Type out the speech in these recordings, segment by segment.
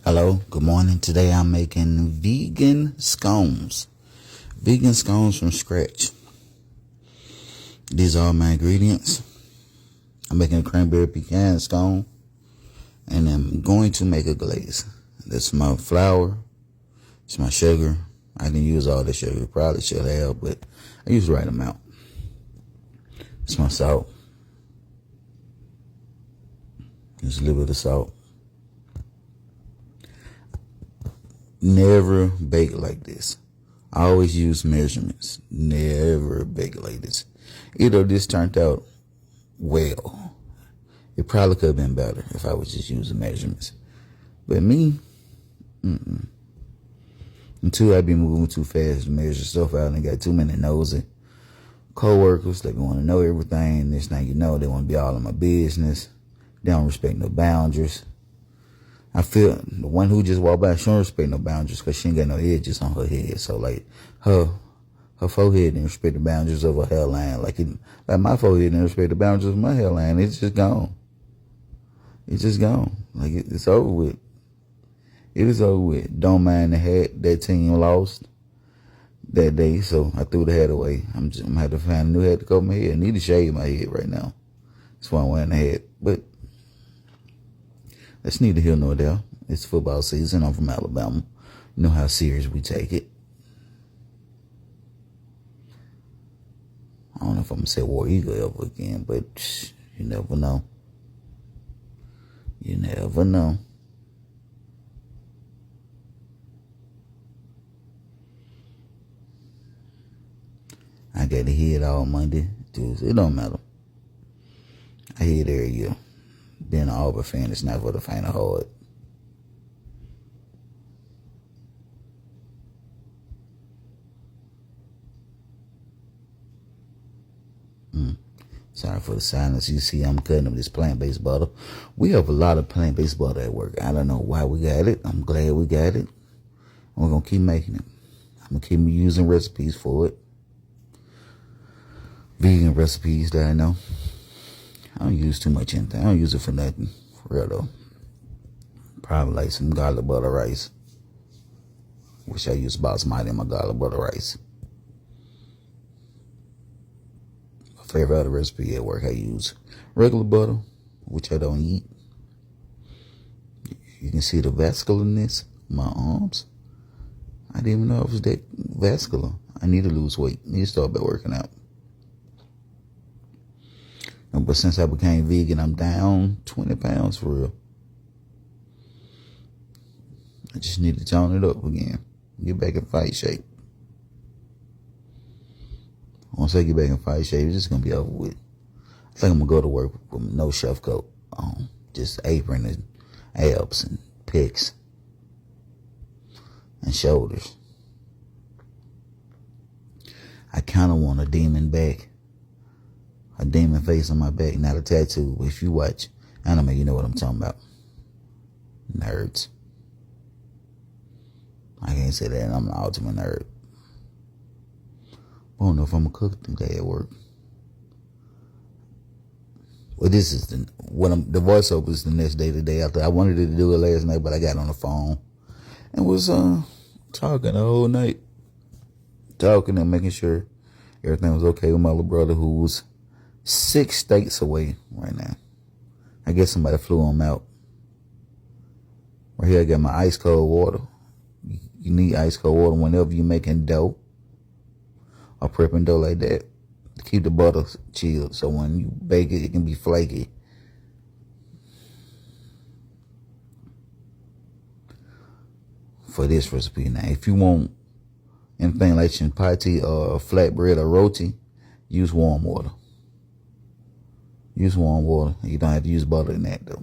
Hello, good morning. Today I'm making vegan scones. Vegan scones from scratch. These are all my ingredients. I'm making a cranberry pecan scone, and I'm going to make a glaze. That's my flour. It's my sugar. I didn't use all the sugar. Probably should have, but I use the right amount. It's my salt. Just a little bit of salt. Never bake like this. I always use measurements. Never bake like this. Either this turned out well. It probably could have been better if I was just using measurements. But me, until I be moving too fast to measure stuff out and got too many nosy co-workers. They want to know everything. Next thing you know, they want to be all in my business. They don't respect no boundaries. I feel the one who just walked by, she don't respect no boundaries because she ain't got no edges on her head. So like her forehead didn't respect the boundaries of her hairline. Like my forehead didn't respect the boundaries of my hairline. It's just gone. It's just gone. Like it's over with. It is over with. Don't mind the hat. That team lost that day, so I threw the hat away. I'm gonna have to find a new hat to cover my head. I need to shave my head right now. That's why I'm wearing the hat. But that's neither here nor there. It's football season. I'm from Alabama. You know how serious we take it. I don't know if I'm going to say War Eagle ever again, but you never know. You never know. I got to hit all Monday, Tuesday. It don't matter. I hit every year. Being an Auburn fan is not for the faint of heart. Sorry for the silence. You see, I'm cutting up this plant-based butter. We have a lot of plant-based butter at work. I don't know why we got it. I'm glad we got it. We're going to keep making it. I'm going to keep using recipes for it. Vegan recipes that I know. I don't use too much anything. I don't use it for nothing. For real though. Probably like some garlic butter rice. Wish I used basmati in my garlic butter rice. My favorite other recipe at work, I use regular butter, which I don't eat. You can see the vascularness in my arms. I didn't even know it was that vascular. I need to lose weight. I need to start by working out. But since I became vegan, I'm down 20 pounds for real. I just need to tone it up again. Get back in fight shape. Once I get back in fight shape, it's just going to be over with. I think I'm going to go to work with no chef coat on. Just apron and abs and pecs and shoulders. I kind of want a demon back. A demon face on my back, not a tattoo. If you watch anime, you know what I'm talking about. Nerds. I can't say that I'm the ultimate nerd. I don't know if I'm gonna cook today at work. Well, this is the voiceover is the next day, the day after. I wanted to do it last night, but I got on the phone and was talking the whole night. Talking and making sure everything was okay with my little brother who was 6 states away right now. I guess somebody flew him out. Right here I got my ice cold water. You need ice cold water whenever you're making dough or prepping dough like that to keep the butter chilled. So when you bake it, it can be flaky. For this recipe now, if you want anything like chapati or flatbread or roti, use warm water. Use warm water. You don't have to use butter in that though.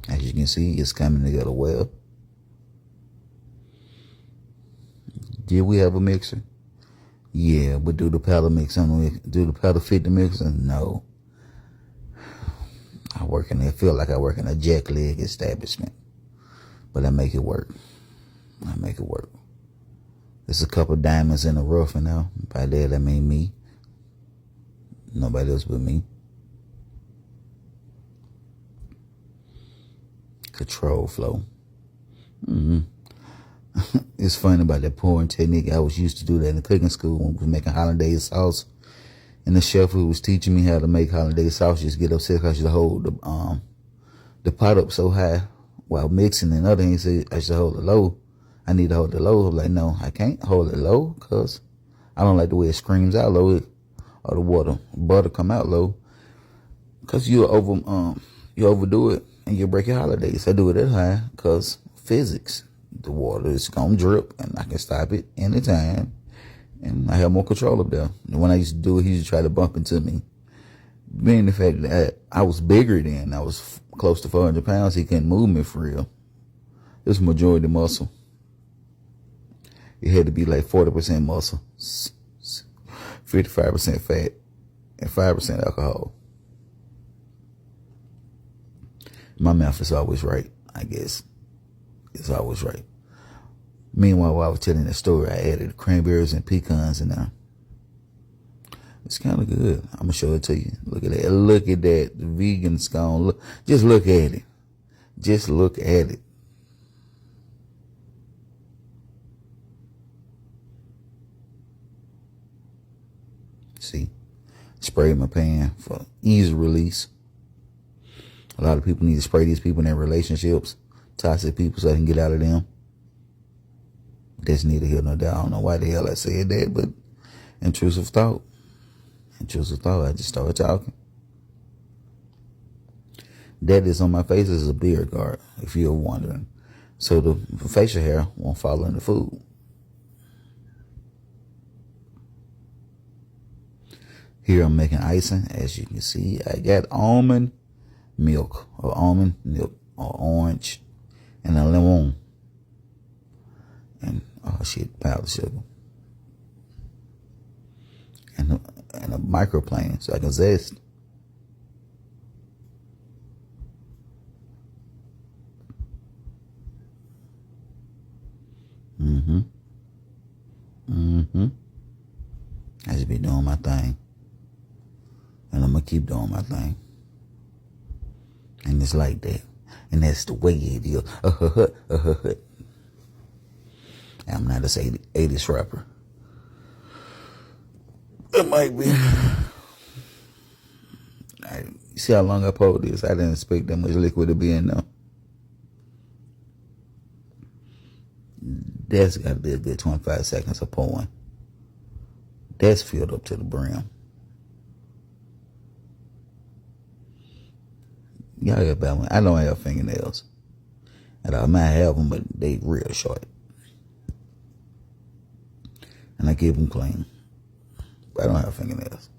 As you can see, it's coming together well. Did we have a mixer? Yeah, but do the powder mix on it? Do the powder fit the mixer? No. I feel like I work in a jack leg establishment. But I make it work. I make it work. There's a couple diamonds in the rough and now. By that I mean me. Nobody else but me. Control flow. It's funny about that pouring technique. I was used to do that in the cooking school when we were making hollandaise sauce. And the chef who was teaching me how to make hollandaise sauce just get upset because I should hold the pot up so high while mixing. And other hand said I should hold it low. I need to hold it low. I'm like, no, I can't hold it low because I don't like the way it screams out low or the butter come out low. Because you overdo it and you break your hollandaise. I do it that high because physics. The water is going to drip and I can stop it anytime. And I have more control up there. And when I used to do it, he used to try to bump into me. Being the fact that I was bigger then, I was close to 400 pounds, he couldn't move me for real. It was majority muscle. It had to be like 40% muscle, 55% fat, and 5% alcohol. My math is always right, I guess. It's always right. Meanwhile, while I was telling that story, I added cranberries and pecans in there. It's kind of good. I'm going to show it to you. Look at that. Look at that. The vegan scone. Just look at it. Just look at it. See? Spray my pan for easy release. A lot of people need to spray these people in their relationships. Toxic people so I can get out of them. That's neither here nor there. I don't know why the hell I said that, but intrusive thought. I just started talking. That is on my face is a beard guard, if you're wondering. So the facial hair won't fall in the food. Here I'm making icing. As you can see, I got almond milk or orange and a lemon. And powder sugar. And a microplane so I can zest. I just be doing my thing. And I'm gonna keep doing my thing. And it's like that. And that's the way it is. I'm not a 80s rapper. It might be. You see how long I poured this? I didn't expect that much liquid to be in there. That's got to be a good 25 seconds of pouring. That's filled up to the brim. Y'all got that one. I don't have fingernails. And I might have them, but they real short. And I keep them clean. But I don't have fingernails.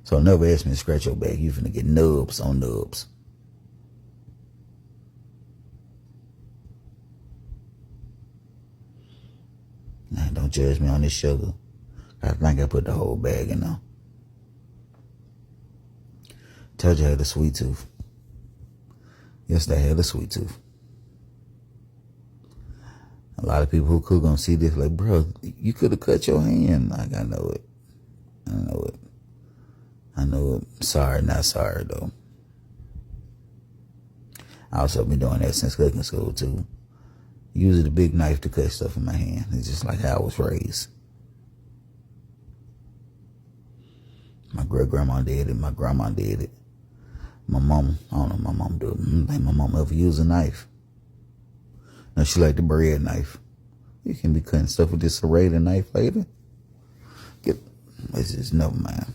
So never ask me to scratch your back. You finna get nubs on nubs. Now, don't judge me on this sugar. I think I put the whole bag in there. Told you I had a sweet tooth. Yes, I had a sweet tooth. A lot of people who cook gonna see this like, bro, you could have cut your hand. Like, I know it. I know it. Sorry, not sorry though. I also been doing that since cooking school too. Using the big knife to cut stuff in my hand. It's just like how I was raised. My great-grandma did it. My grandma did it. My mom, I don't know if my mom do it. I don't think my mom ever used a knife. No, she like the bread knife. You can be cutting stuff with this serrated knife later. It's just never mind.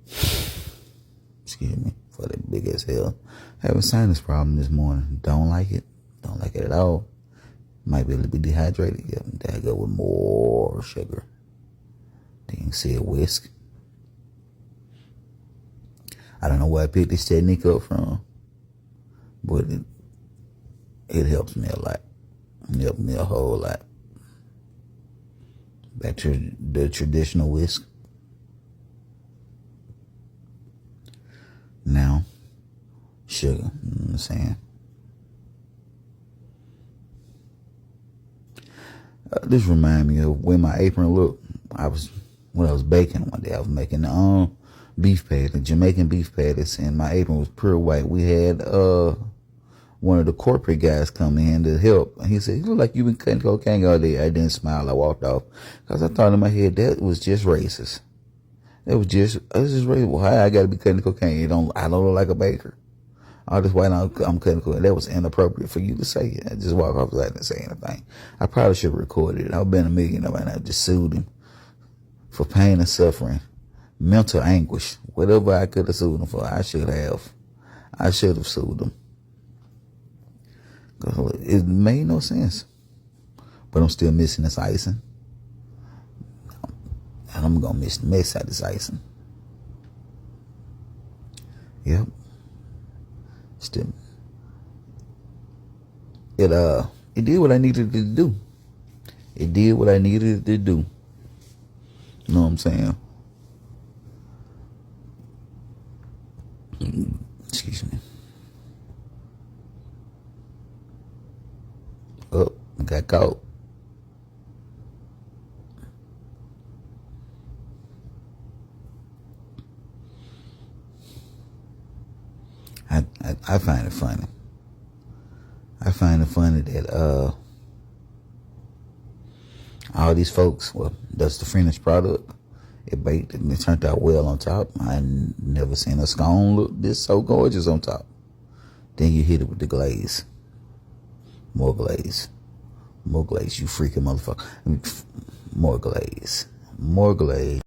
Excuse me for that big as hell. Having sinus problem this morning. Don't like it. Don't like it at all. Might be a little bit dehydrated. Yep, that go with more sugar. Then you can see a whisk. I don't know where I picked this technique up from, but it helps me a lot. It helps me a whole lot. Back to the traditional whisk. Now, sugar. You know what I'm saying? This remind me of when my apron looked. When I was baking one day, I was making beef patty, Jamaican beef patties, and my apron was pure white. We had one of the corporate guys come in to help. And he said, "You look like you've been cutting cocaine all day." I didn't smile. I walked off because I thought in my head that was just racist. It was just racist. Why I got to be cutting cocaine? I don't look like a baker. All this white I'm cutting cocaine. That was inappropriate for you to say. I just walk off without say anything. I probably should have recorded it. I've been a millionaire by now. I just sued him for pain and suffering, mental anguish, whatever I could have sued him for. I should have sued him. It made no sense. But I'm still missing this icing. And I'm going to miss the mess out of this icing. Yep. Still. It did what I needed it to do. It did what I needed it to do. You know what I'm saying? Excuse me. Oh, got caught. I find it funny. I find it funny that all these folks, well, that's the finished product. It baked and it turned out well on top. I never seen a scone look this so gorgeous on top. Then you hit it with the glaze. More glaze. More glaze, you freaking motherfucker. More glaze. More glaze.